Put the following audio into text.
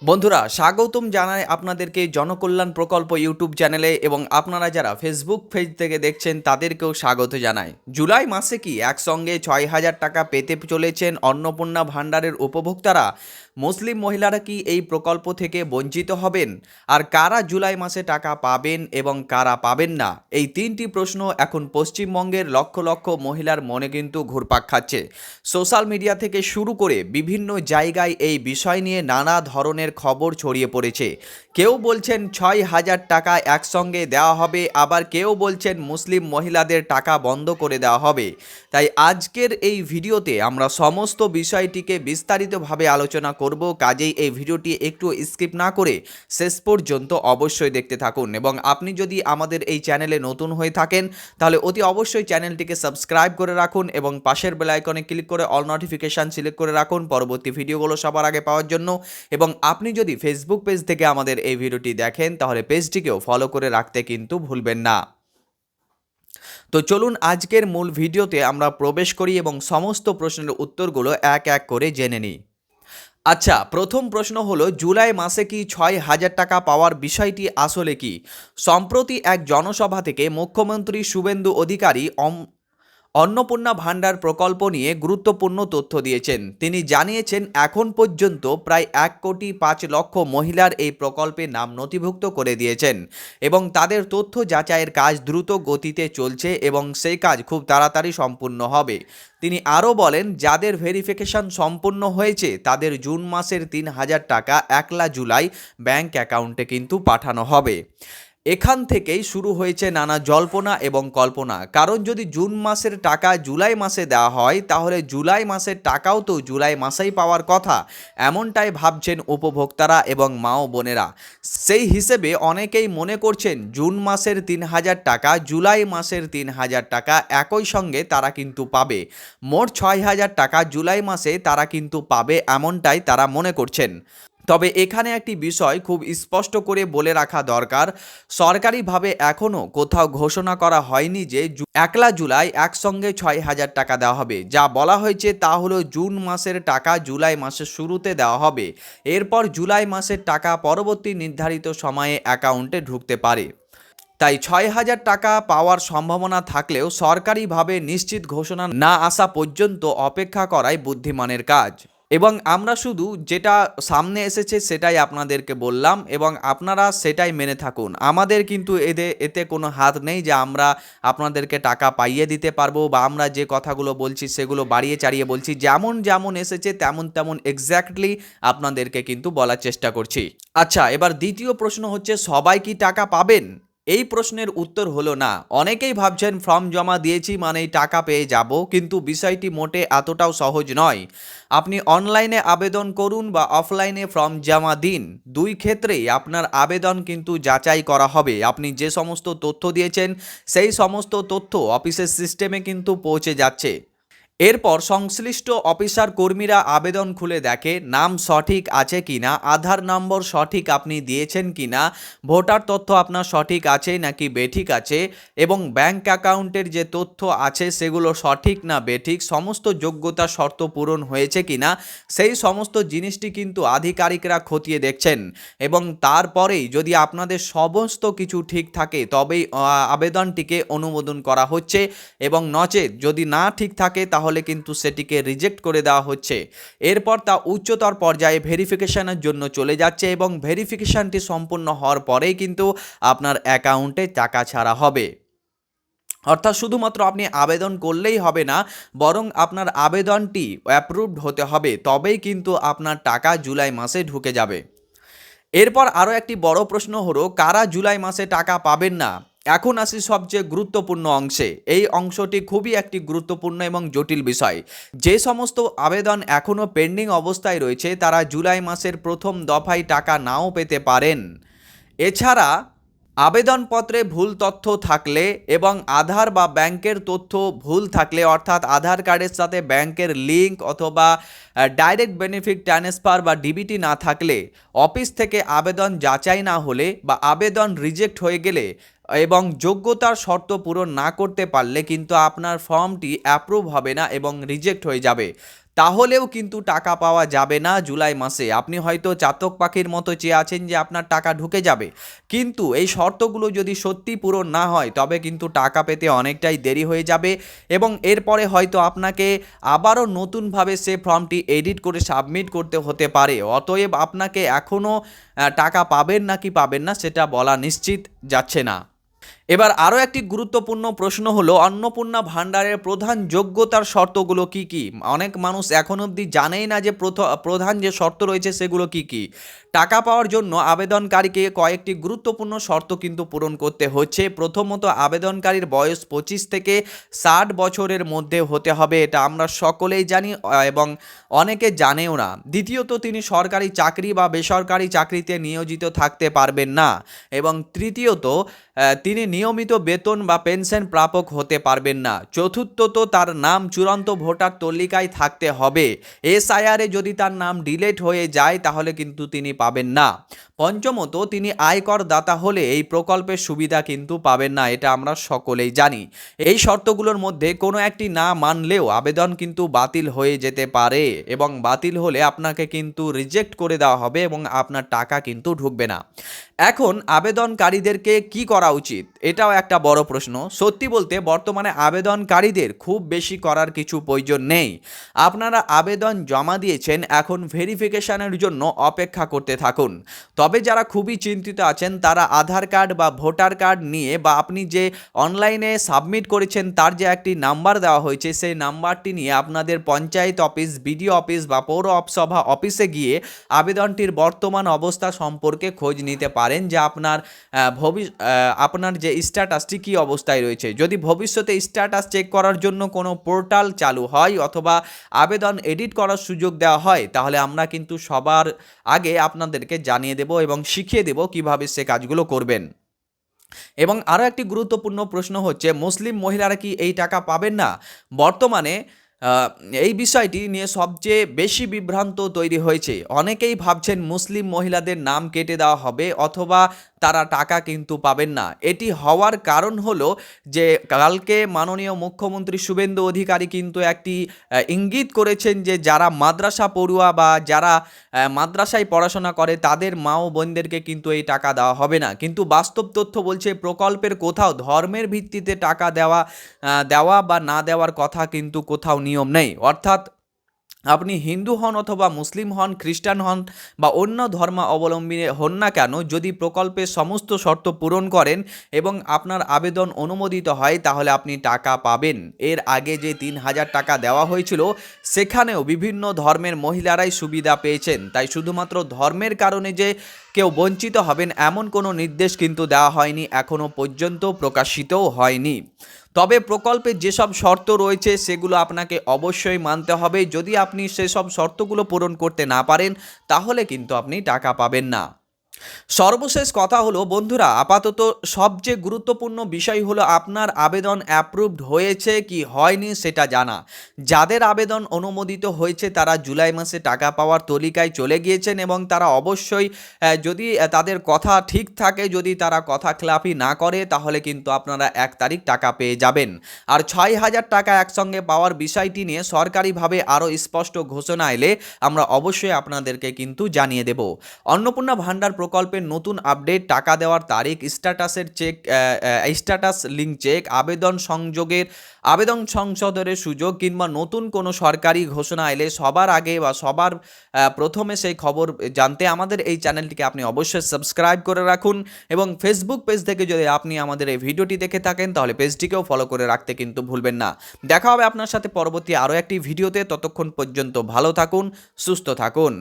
বন্ধুরা স্বাগতম জানাই আপনাদেরকে জনকল্যাণ প্রকল্প ইউটিউব চ্যানেলে এবং আপনারা যারা ফেসবুক পেজ থেকে দেখছেন তাদেরকেও স্বাগত জানাই। জুলাই মাসে কি একসঙ্গে ৬,০০০ টাকা পেতে চলেছেন অন্নপূর্ণা ভাণ্ডারের উপভোক্তারা? মুসলিম মহিলারা কি এই প্রকল্প থেকে বঞ্চিত হবেন? আর কারা জুলাই মাসে টাকা পাবেন এবং কারা পাবেন না? এই তিনটি প্রশ্ন এখন পশ্চিমবঙ্গের লক্ষ লক্ষ মহিলার মনে কিন্তু ঘুরপাক খাচ্ছে। সোশ্যাল মিডিয়া থেকে শুরু করে বিভিন্ন জায়গায় এই বিষয় নিয়ে নানা ধরনের খবর ছড়িয়ে পড়েছে। কেউ বলছেন ৬,০০০ টাকা একসঙ্গে দেওয়া হবে, আবার কেউ বলছেন মুসলিম মহিলাদের টাকা বন্ধ করে দেওয়া হবে। তাই আজকের এই ভিডিওতে আমরা সমস্ত বিষয়টিকে বিস্তারিতভাবে আলোচনা করব। কাজেই এই ভিডিওটি একটু স্কিপ না করে শেষ পর্যন্ত অবশ্যই দেখতে থাকুন, এবং আপনি যদি আমাদের এই চ্যানেলে নতুন হয়ে থাকেন তাহলে অতি অবশ্যই চ্যানেলটিকে সাবস্ক্রাইব করে রাখুন এবং পাশের বেল আইকনে ক্লিক করে অল নোটিফিকেশান সিলেক্ট করে রাখুন পরবর্তী ভিডিওগুলো সবার আগে পাওয়ার জন্য। এবং আপনি যদি ফেসবুক পেজ থেকে আমাদের এই ভিডিওটি দেখেন তাহলে পেজটিকেও ফলো করে রাখতে কিন্তু ভুলবেন না। তো চলুন আজকের মূল ভিডিওতে আমরা প্রবেশ করি এবং সমস্ত প্রশ্নের উত্তরগুলো এক এক করে জেনে নিই। আচ্ছা, প্রথম প্রশ্ন হলো, জুলাই মাসে কি ৬,০০০ টাকা পাওয়ার বিষয়টি আসলে কি? সম্প্রতি এক জনসভা থেকে মুখ্যমন্ত্রী শুভেন্দু অধিকারী অন্নপূর্ণা ভাণ্ডার প্রকল্প নিয়ে গুরুত্বপূর্ণ তথ্য দিয়েছেন। তিনি জানিয়েছেন এখন পর্যন্ত প্রায় ১,৫,০০,০০০ মহিলার এই প্রকল্পে নাম নথিভুক্ত করে দিয়েছেন এবং তাদের তথ্য যাচাইয়ের কাজ দ্রুত গতিতে চলছে এবং সেই কাজ খুব তাড়াতাড়ি সম্পূর্ণ হবে। তিনি আরও বলেন, যাদের ভেরিফিকেশন সম্পূর্ণ হয়েছে তাদের জুন মাসের ৩,০০০ টাকা ১লা জুলাই ব্যাংক অ্যাকাউন্টে কিন্তু পাঠানো হবে। এখান থেকেই শুরু হয়েছে নানা জল্পনা এবং কল্পনা, কারণ যদি জুন মাসের টাকা জুলাই মাসে দেওয়া হয় তাহলে জুলাই মাসের টাকাও তো জুলাই মাসেই পাওয়ার কথা, এমনটাই ভাবছেন উপভোক্তারা এবং মা ও বোনেরা। সেই হিসেবে অনেকেই মনে করছেন জুন মাসের ৩,০০০ টাকা জুলাই মাসের ৩,০০০ টাকা একই সঙ্গে তারা কিন্তু পাবে। মোট ৬,০০০ টাকা জুলাই মাসে তারা কিন্তু পাবে, এমনটাই তারা মনে করছেন। তবে এখানে একটি বিষয় খুব স্পষ্ট করে বলে রাখা দরকার, সরকারিভাবে এখনও কোথাও ঘোষণা করা হয়নি যে ১লা জুলাই একসঙ্গে ৬,০০০ টাকা দেওয়া হবে। যা বলা হয়েছে তা হলো জুন মাসের টাকা জুলাই মাসের শুরুতে দেওয়া হবে, এরপর জুলাই মাসের টাকা পরবর্তী নির্ধারিত সময়ে অ্যাকাউন্টে ঢুকতে পারে। তাই ৬,০০০ টাকা পাওয়ার সম্ভাবনা থাকলেও সরকারিভাবে নিশ্চিত ঘোষণা না আসা পর্যন্ত অপেক্ষা করাই বুদ্ধিমানের কাজ। এবং আমরা শুধু যেটা সামনে এসেছে সেটাই আপনাদেরকে বললাম এবং আপনারা সেটাই মেনে থাকুন। আমাদের কিন্তু এতে কোনো হাত নেই যে আমরা আপনাদেরকে টাকা পাইয়ে দিতে পারবো বা আমরা যে কথাগুলো বলছি সেগুলো বাড়িয়ে চাড়িয়ে বলছি। যেমন যেমন এসেছে তেমন তেমন এক্স্যাক্টলি আপনাদেরকে কিন্তু বলার চেষ্টা করছি। আচ্ছা, এবার দ্বিতীয় প্রশ্ন হচ্ছে, সবাই কি টাকা পাবেন? এই প্রশ্নের উত্তর হলো না। অনেকেই ভাবছেন ফর্ম জমা দিয়েছি মানেই টাকা পেয়ে যাব, কিন্তু বিষয়টি মোটে এতটাও সহজ নয়। আপনি অনলাইনে আবেদন করুন বা অফলাইনে ফর্ম জমা দিন, দুই ক্ষেত্রেই আপনার আবেদন কিন্তু যাচাই করা হবে। আপনি যে সমস্ত তথ্য দিয়েছেন সেই সমস্ত তথ্য অফিসের সিস্টেমে কিন্তু পৌঁছে যাচ্ছে। এরপর সংশ্লিষ্ট অফিসার কর্মীরা আবেদন খুলে দেখে নাম সঠিক আছে কিনা, আধার নম্বর সঠিক আপনি দিয়েছেন কিনা, ভোটার তথ্য আপনার সঠিক আছে নাকি বেঠিক আছে, এবং ব্যাংক অ্যাকাউন্টের যে তথ্য আছে সেগুলো সঠিক না বেঠিক, সমস্ত যোগ্যতা শর্ত পূরণ হয়েছে কিনা, সেই সমস্ত জিনিসটি কিন্তু আধিকারিকরা খতিয়ে দেখছেন। এবং তারপরেই যদি আপনাদের সমস্ত কিছু ঠিক থাকে তবেই আবেদনটিকে অনুমোদন করা হচ্ছে, এবং নচেত যদি না ঠিক থাকে তাহলে কিন্তু সেটিকে রিজেক্ট করে দেওয়া হচ্ছে। এরপর তা উচ্চতর পর্যায়ে ভেরিফিকেশনের জন্য চলে যাচ্ছে এবং ভেরিফিকেশনটি সম্পূর্ণ হওয়ার পরেই কিন্তু আপনার অ্যাকাউন্টে টাকা ছাড়া হবে। অর্থাৎ শুধুমাত্র আপনি আবেদন করলেই হবে না, বরং আপনার আবেদনটি অ্যাপ্রুভড হতে হবে, তবেই কিন্তু আপনার টাকা জুলাই মাসে ঢুকে যাবে। এরপর আরও একটি বড় প্রশ্ন হলো, কারা জুলাই মাসে টাকা পাবেন না? এখন আসি সবচেয়ে গুরুত্বপূর্ণ অংশে। এই অংশটি খুবই একটি গুরুত্বপূর্ণ এবং জটিল বিষয়। যে সমস্ত আবেদন এখনও পেন্ডিং অবস্থায় রয়েছে তারা জুলাই মাসের প্রথম দফায় টাকা নাও পেতে পারেন। এছাড়া আবেদনপত্রে ভুল তথ্য থাকলে এবং আধার বা ব্যাংকের তথ্য ভুল থাকলে, অর্থাৎ আধার কার্ডের সাথে ব্যাংকের লিঙ্ক অথবা ডাইরেক্ট বেনিফিট ট্রান্সফার বা ডিবিটি না থাকলে, অফিস থেকে আবেদন যাচাই না হলে বা আবেদন রিজেক্ট হয়ে গেলে এবং যোগ্যতার শর্ত পূরণ না করতে পারলে কিন্তু আপনার ফর্মটি অ্যাপ্রুভ হবে না এবং রিজেক্ট হয়ে যাবে। তাহলেও কিন্তু টাকা পাওয়া যাবে না জুলাই মাসে। আপনি হয়তো চাতক পাখির মতো চেয়ে আছেন যে আপনার টাকা ঢুকে যাবে, কিন্তু এই শর্তগুলো যদি সত্যি পূরণ না হয় তবে কিন্তু টাকা পেতে অনেকটাই দেরি হয়ে যাবে এবং এরপরে হয়তো আপনাকে আবারও নতুনভাবে সে ফর্মটি এডিট করে সাবমিট করতে হতে পারে। অতএব আপনাকে এখনও টাকা পাবেন নাকি পাবেন না সেটা বলা নিশ্চিত যাচ্ছে না। এবার আরও একটি গুরুত্বপূর্ণ প্রশ্ন হলো, অন্নপূর্ণা ভাণ্ডারের প্রধান যোগ্যতার শর্তগুলো কি কি? অনেক মানুষ এখন অবধি জানেই না যে প্রধান যে শর্ত রয়েছে সেগুলো কি কি। টাকা পাওয়ার জন্য আবেদনকারীকে কয়েকটি গুরুত্বপূর্ণ শর্ত কিন্তু পূরণ করতে হচ্ছে। প্রথমত, আবেদনকারীর বয়স 25 থেকে 60 বছরের মধ্যে হতে হবে, এটা আমরা সকলেই জানি এবং অনেকে জানেও না। দ্বিতীয়ত, তিনি সরকারি চাকরি বা বেসরকারি চাকরিতে নিয়োজিত থাকতে পারবেন না। এবং তৃতীয়ত, তিনি নিয়মিত বেতন বা পেনশন প্রাপক হতে পারবেন না। চতুর্থত, তার নাম চূড়ান্ত ভোটার তালিকায় থাকতে হবে। এসআইআরে যদি তার নাম ডিলিট হয়ে যায় তাহলে কিন্তু তিনি পাবেন না। পঞ্চমত, তিনি আয়কর দাতা হলে এই প্রকল্পের সুবিধা কিন্তু পাবেন না, এটা আমরা সকলেই জানি। এই শর্তগুলোর মধ্যে কোনো একটি না মানলেও আবেদন কিন্তু বাতিল হয়ে যেতে পারে এবং বাতিল হলে আপনাকে কিন্তু রিজেক্ট করে দেওয়া হবে এবং আপনার টাকা কিন্তু ঢুকবে না। এখন আবেদনকারীদেরকে কি করা উচিত, এটাও একটা বড় প্রশ্ন। সত্যি বলতে বর্তমানে আবেদনকারীদের খুব বেশি করার কিছু প্রয়োজন নেই। আপনারা আবেদন জমা দিয়েছেন, এখন ভেরিফিকেশনের জন্য অপেক্ষা করতে থাকুন। তবে যারা খুবই চিন্তিত আছেন তারা আধার কার্ড বা ভোটার কার্ড নিয়ে বা আপনি যে অনলাইনে সাবমিট করেছেন তার যে একটি নাম্বার দেওয়া হয়েছে সেই নাম্বারটি নিয়ে আপনাদের পঞ্চায়েত অফিস, বিডিও অফিস বা পৌরসভা অফিসে গিয়ে আবেদনটির বর্তমান অবস্থা সম্পর্কে খোঁজ নিতে পারেন যে আপনার যে স্ট্যাটাসটি কী অবস্থায় রয়েছে। যদি ভবিষ্যতে স্ট্যাটাস চেক করার জন্য কোনো পোর্টাল চালু হয় অথবা আবেদন এডিট করার সুযোগ দেওয়া হয় তাহলে আমরা কিন্তু সবার আগে আপনাদেরকে জানিয়ে দেব এবং শিখিয়ে দেব কিভাবে সে কাজগুলো করবেন। এবং আরও একটি গুরুত্বপূর্ণ প্রশ্ন হচ্ছে, মুসলিম মহিলারা কি এই টাকা পাবেন না? বর্তমানে এই বিষয়টি নিয়ে সবচেয়ে বেশি বিভ্রান্ত তৈরি হয়েছে। অনেকেই ভাবছেন মুসলিম মহিলাদের নাম কেটে দেওয়া হবে অথবা তারা টাকা কিন্তু পাবেন না। এটি হওয়ার কারণ হলো যে কালকে মাননীয় মুখ্যমন্ত্রী শুভেন্দু অধিকারী কিন্তু একটি ইঙ্গিত করেছেন যে যারা মাদ্রাসা পড়ুয়া বা যারা মাদ্রাসায় পড়াশোনা করে তাদের মা ও বোনদেরকে কিন্তু এই টাকা দেওয়া হবে না। কিন্তু বাস্তব তথ্য বলছে প্রকল্পের কোথাও ধর্মের ভিত্তিতে টাকা দেওয়া বা না দেওয়ার কথা কিন্তু কোথাও নিয়ম নেই। অর্থাৎ আপনি হিন্দু হন অথবা মুসলিম হন, খ্রিস্টান হন বা অন্য ধর্মাবলম্বী হন না কেন, যদি প্রকল্পের সমস্ত শর্ত পূরণ করেন এবং আপনার আবেদন অনুমোদিত হয় তাহলে আপনি টাকা পাবেন। এর আগে যে 3,000 টাকা দেওয়া হয়েছিল সেখানেও বিভিন্ন ধর্মের মহিলারাই সুবিধা পেয়েছেন। তাই শুধুমাত্র ধর্মের কারণে যে কেউ বঞ্চিত হবেন এমন কোনো নির্দেশ কিন্তু দেওয়া হয়নি, এখনও পর্যন্ত প্রকাশিতও হয়নি। তবে প্রকল্পে যেসব শর্ত রয়েছে সেগুলো আপনাকে অবশ্যই মানতে হবে। যদি আপনি সেসব শর্তগুলো পূরণ করতে না পারেন তাহলে কিন্তু আপনি টাকা পাবেন না। সর্বশেষ কথা হলো বন্ধুরা, আপাতত সবচেয়ে গুরুত্বপূর্ণ বিষয় হলো আপনার আবেদন অ্যাপ্রুভড হয়েছে কি হয়নি সেটা জানা। যাদের আবেদন অনুমোদিত হয়েছে তারা জুলাই মাসে টাকা পাওয়ার তালিকায় চলে গিয়েছেন এবং তারা অবশ্যই যদি তাদের কথা ঠিক থাকে, যদি তারা কথা খেলাপি না করে তাহলে কিন্তু আপনারা 1 তারিখ টাকা পেয়ে যাবেন। আর 6,000 টাকা একসঙ্গে পাওয়ার বিষয়টি নিয়ে সরকারিভাবে আরও স্পষ্ট ঘোষণা এলে আমরা অবশ্যই আপনাদেরকে কিন্তু জানিয়ে দেব। অন্নপূর্ণা ভাণ্ডার প্রকল্পের নতুন আপডেট, টাকা দেওয়ার তারিখ, স্ট্যাটাস লিঙ্ক চেক, আবেদন সংশোধনের সুযোগ কিংবা নতুন কোনো সরকারি ঘোষণা এলে সবার আগে বা সবার প্রথমে সেই খবর জানতে আমাদের এই চ্যানেলটিকে আপনি অবশ্যই সাবস্ক্রাইব করে রাখুন এবং ফেসবুক পেজ থেকে যদি আপনি আমাদের এই ভিডিওটি দেখে থাকেন তাহলে পেজটিকেও ফলো করে রাখতে কিন্তু ভুলবেন না। দেখা হবে আপনার সাথে পরবর্তী আরও একটি ভিডিওতে। ততক্ষণ পর্যন্ত ভালো থাকুন, সুস্থ থাকুন।